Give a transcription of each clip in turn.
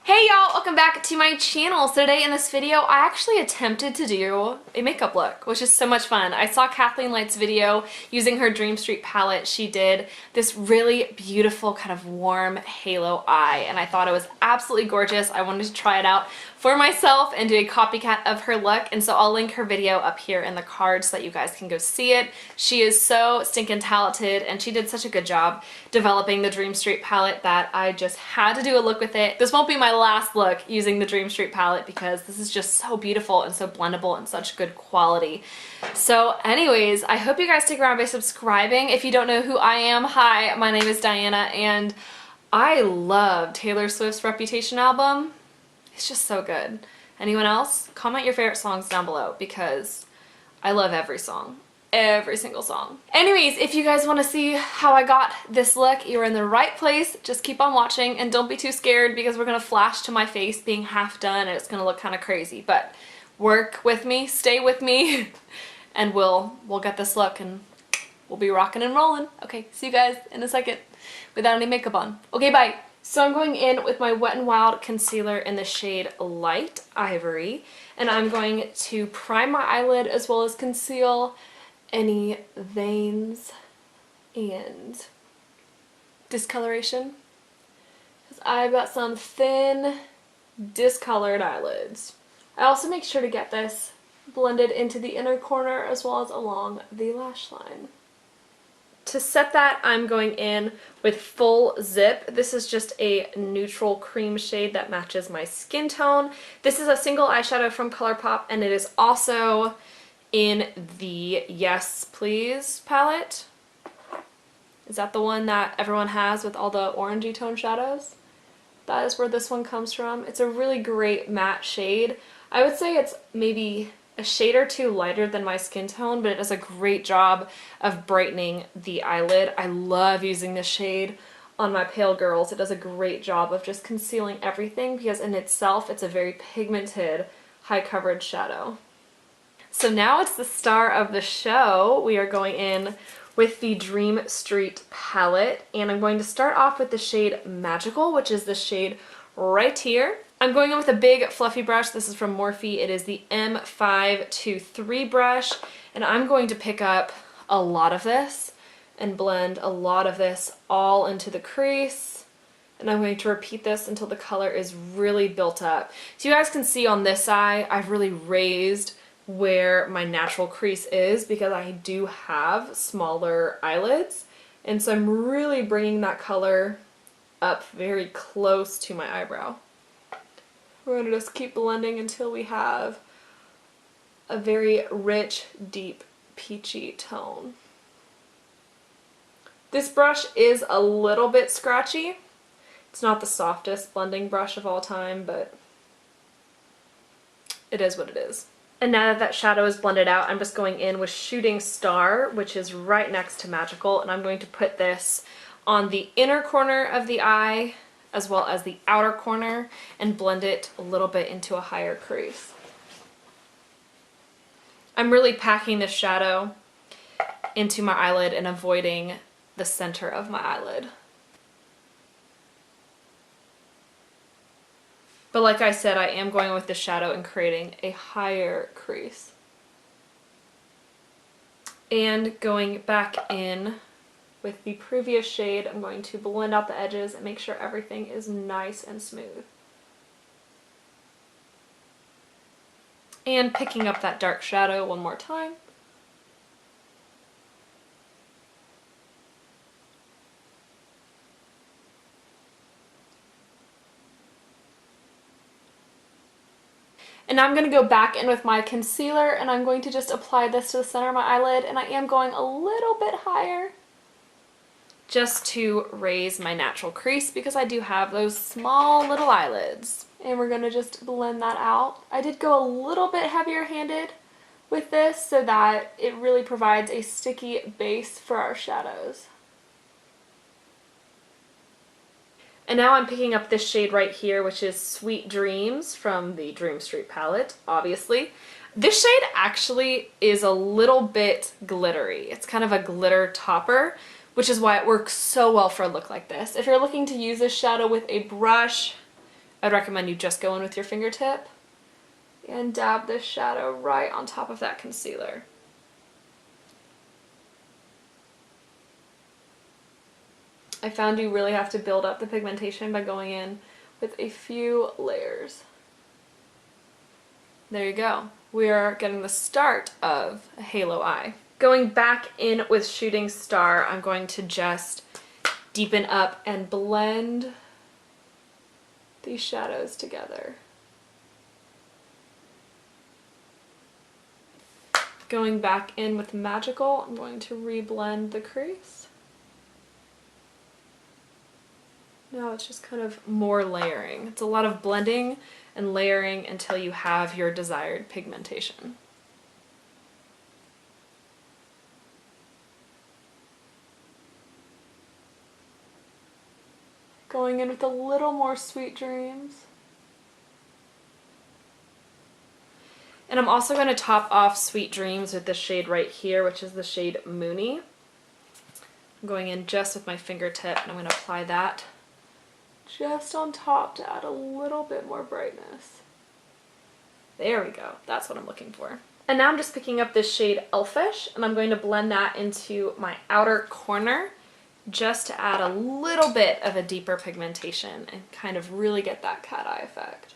Hey y'all, welcome back to my channel. So today in this video, I actually attempted to do a makeup look, which is so much fun. I saw Kathleen Light's video using her Dream Street palette. She did this really beautiful kind of warm halo eye, and I thought it was absolutely gorgeous. I wanted to try it out for myself and do a copycat of her look, and so I'll link her video up here in the card so that you guys can go see it. She is so stinking talented, and she did such a good job developing the Dream Street palette that I just had to do a look with it. This won't be my last look using the Dream Street palette because this is just so beautiful and so blendable and such good quality. So anyways, I hope you guys stick around by subscribing. If you don't know who I am, hi, my name is Diana, and I love Taylor Swift's Reputation album. It's just so good. Anyone else? Comment your favorite songs down below because I love every song. Every single song. Anyways, if you guys want to see how I got this look, you're in the right place. Just keep on watching and don't be too scared because we're going to flash to my face being half done and it's going to look kind of crazy. But work with me, stay with me, and we'll get this look and we'll be rocking and rolling. Okay, see you guys in a second without any makeup on. Okay, bye. So I'm going in with my Wet n Wild concealer in the shade Light Ivory, and I'm going to prime my eyelid as well as conceal any veins and discoloration, because I've got some thin discolored eyelids. I also make sure to get this blended into the inner corner as well as along the lash line. To set that, I'm going in with Full Zip. This is just a neutral cream shade that matches my skin tone. This is a single eyeshadow from Colourpop, and it is also in the Yes Please palette. Is that the one that everyone has with all the orangey tone shadows? That is where this one comes from. It's a really great matte shade. I would say it's maybe a shade or two lighter than my skin tone, but it does a great job of brightening the eyelid. I love using this shade on my pale girls. It does a great job of just concealing everything because in itself it's a very pigmented, high coverage shadow. So now it's the star of the show. We are going in with the Dream Street palette, and I'm going to start off with the shade Magical, which is the shade right here. I'm going in with a big fluffy brush. This is from Morphe. It is the M523 brush, and I'm going to pick up a lot of this and blend a lot of this all into the crease, and I'm going to repeat this until the color is really built up. So you guys can see on this eye, I've really raised where my natural crease is because I do have smaller eyelids, and so I'm really bringing that color up very close to my eyebrow. We're going to just keep blending until we have a very rich, deep, peachy tone. This brush is a little bit scratchy. It's not the softest blending brush of all time, but it is what it is. And now that that shadow is blended out, I'm just going in with Shooting Star, which is right next to Magical, and I'm going to put this on the inner corner of the eye as well as the outer corner and blend it a little bit into a higher crease. I'm really packing this shadow into my eyelid and avoiding the center of my eyelid. But like I said, I am going with the shadow and creating a higher crease. And going back in with the previous shade, I'm going to blend out the edges and make sure everything is nice and smooth. And picking up that dark shadow one more time. And now I'm going to go back in with my concealer, and I'm going to just apply this to the center of my eyelid, and I am going a little bit higher just to raise my natural crease because I do have those small little eyelids. And we're going to just blend that out. I did go a little bit heavier handed with this so that it really provides a sticky base for our shadows. And now I'm picking up this shade right here, which is Sweet Dreams from the Dream Street palette, obviously. This shade actually is a little bit glittery. It's kind of a glitter topper, which is why it works so well for a look like this. If you're looking to use this shadow with a brush, I'd recommend you just go in with your fingertip and dab this shadow right on top of that concealer. I found you really have to build up the pigmentation by going in with a few layers. There you go. We are getting the start of a halo eye. Going back in with Shooting Star, I'm going to just deepen up and blend these shadows together. Going back in with Magical, I'm going to reblend the crease. Now it's just kind of more layering. It's a lot of blending and layering until you have your desired pigmentation. Going in with a little more Sweet Dreams. And I'm also going to top off Sweet Dreams with this shade right here, which is the shade Moony. I'm going in just with my fingertip and I'm going to apply that just on top to add a little bit more brightness. There we go. That's what I'm looking for. And now I'm just picking up this shade Elfish and I'm going to blend that into my outer corner just to add a little bit of a deeper pigmentation and kind of really get that cat eye effect.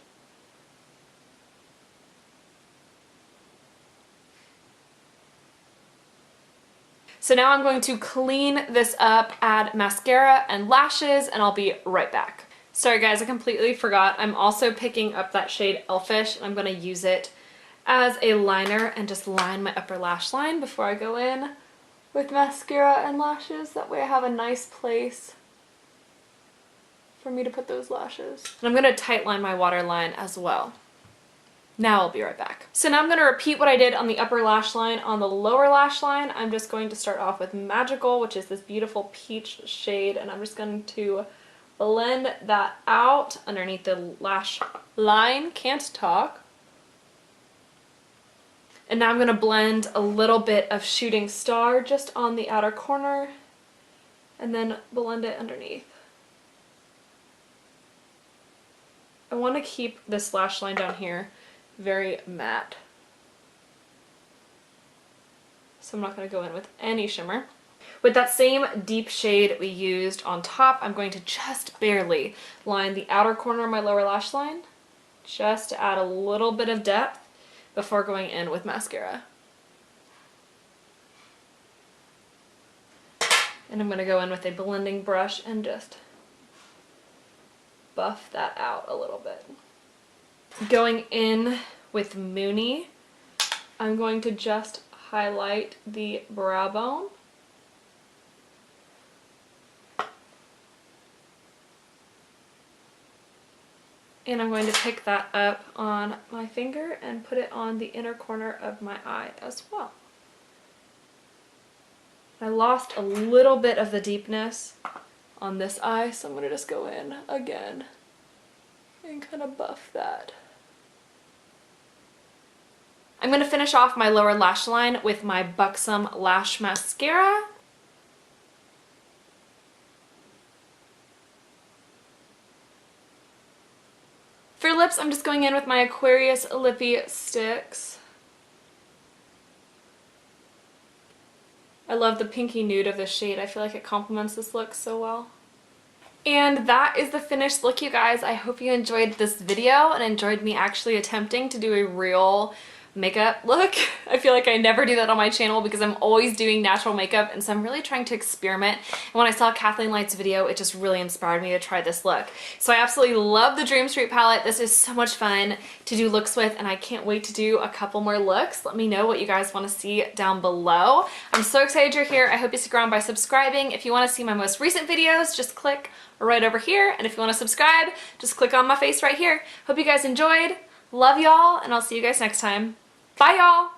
So now I'm going to clean this up, add mascara and lashes, and I'll be right back. Sorry guys, I completely forgot. I'm also picking up that shade Elfish and I'm going to use it as a liner and just line my upper lash line before I go in with mascara and lashes. That way I have a nice place for me to put those lashes. And I'm going to tight line my waterline as well. Now I'll be right back. So now I'm going to repeat what I did on the upper lash line. On the lower lash line, I'm just going to start off with Magical, which is this beautiful peach shade, and I'm just going to blend that out underneath the lash line. Can't talk. And now I'm going to blend a little bit of Shooting Star just on the outer corner, and then blend it underneath. I want to keep this lash line down here very matte. So I'm not going to go in with any shimmer. With that same deep shade we used on top, I'm going to just barely line the outer corner of my lower lash line, just to add a little bit of depth before going in with mascara. And I'm going to go in with a blending brush and just buff that out a little bit. Going in with Moony, I'm going to just highlight the brow bone. And I'm going to pick that up on my finger and put it on the inner corner of my eye as well. I lost a little bit of the deepness on this eye, so I'm going to just go in again and kind of buff that. I'm going to finish off my lower lash line with my Buxom Lash Mascara. For lips, I'm just going in with my Aquarius Lippy Sticks. I love the pinky nude of this shade. I feel like it complements this look so well. And that is the finished look, you guys. I hope you enjoyed this video and enjoyed me actually attempting to do a real makeup look. I feel like I never do that on my channel because I'm always doing natural makeup, and so I'm really trying to experiment. And when I saw Kathleen Light's video, it just really inspired me to try this look. So I absolutely love the Dream Street palette. This is so much fun to do looks with, and I can't wait to do a couple more looks. Let me know what you guys want to see down below. I'm so excited you're here. I hope you stick around by subscribing. If you want to see my most recent videos, just click right over here. And if you want to subscribe, just click on my face right here. Hope you guys enjoyed. Love y'all, and I'll see you guys next time. Bye, y'all!